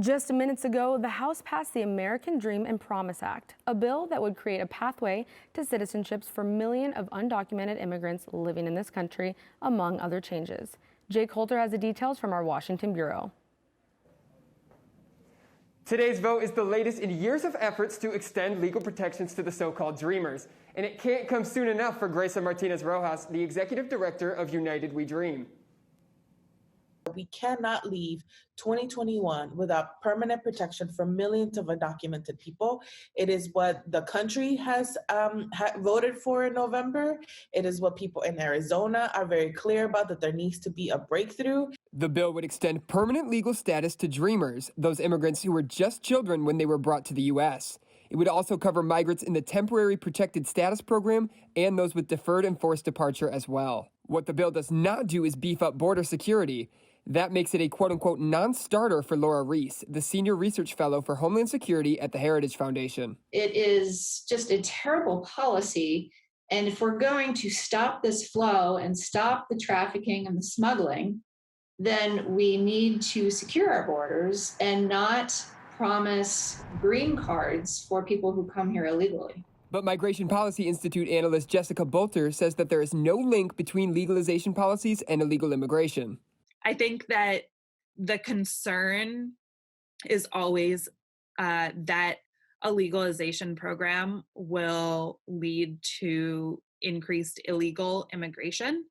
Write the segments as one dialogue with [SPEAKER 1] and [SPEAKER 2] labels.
[SPEAKER 1] Just minutes ago, the House passed the American Dream and Promise Act, a bill that would create a pathway to citizenships for millions of undocumented immigrants living in this country, among other changes. Jake Holter has the details from our Washington bureau.
[SPEAKER 2] Today's vote is the latest in years of efforts to extend legal protections to the so-called Dreamers. And it can't come soon enough for Grayson Martinez-Rojas, the executive director of United We Dream.
[SPEAKER 3] We cannot leave 2021 without permanent protection for millions of undocumented people. It is what the country has voted for in November. It is what people in Arizona are very clear about, that there needs to be a breakthrough.
[SPEAKER 4] The bill would extend permanent legal status to Dreamers, those immigrants who were just children when they were brought to the U.S. It would also cover migrants in the Temporary Protected Status Program and those with deferred and forced departure as well. What the bill does not do is beef up border security. That makes it a quote-unquote non-starter for Laura Reese, the senior research fellow for Homeland Security at the Heritage Foundation.
[SPEAKER 5] It is just a terrible policy. And if we're going to stop this flow and stop the trafficking and the smuggling, then we need to secure our borders and not promise green cards for people who come here illegally.
[SPEAKER 4] But Migration Policy Institute analyst Jessica Bolter says that there is no link between legalization policies and illegal immigration.
[SPEAKER 6] I think that the concern is always that a legalization program will lead to increased illegal immigration.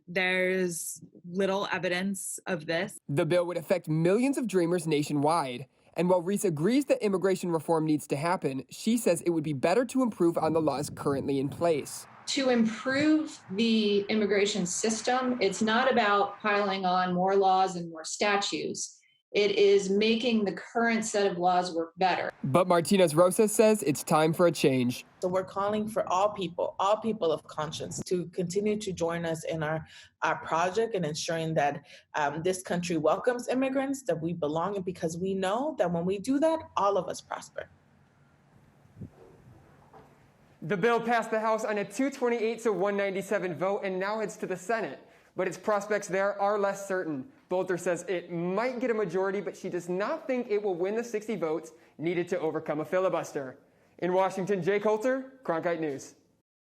[SPEAKER 6] There's little evidence of this.
[SPEAKER 4] The bill would affect millions of Dreamers nationwide. And while Reese agrees that immigration reform needs to happen, she says it would be better to improve on the laws currently in place.
[SPEAKER 5] To improve the immigration system, it's not about piling on more laws and more statutes. It is making the current set of laws work better.
[SPEAKER 4] But Martinez-Rojas says it's time for a change.
[SPEAKER 3] So we're calling for all people of conscience to continue to join us in our project and ensuring that this country welcomes immigrants, that we belong, and because we know that when we do that, all of us prosper.
[SPEAKER 2] The bill passed the House on a 228 to 197 vote and now heads to the Senate. But its prospects there are less certain. Bolter says it might get a majority, but she does not think it will win the 60 votes needed to overcome a filibuster. In Washington, Jake Holter, Cronkite News.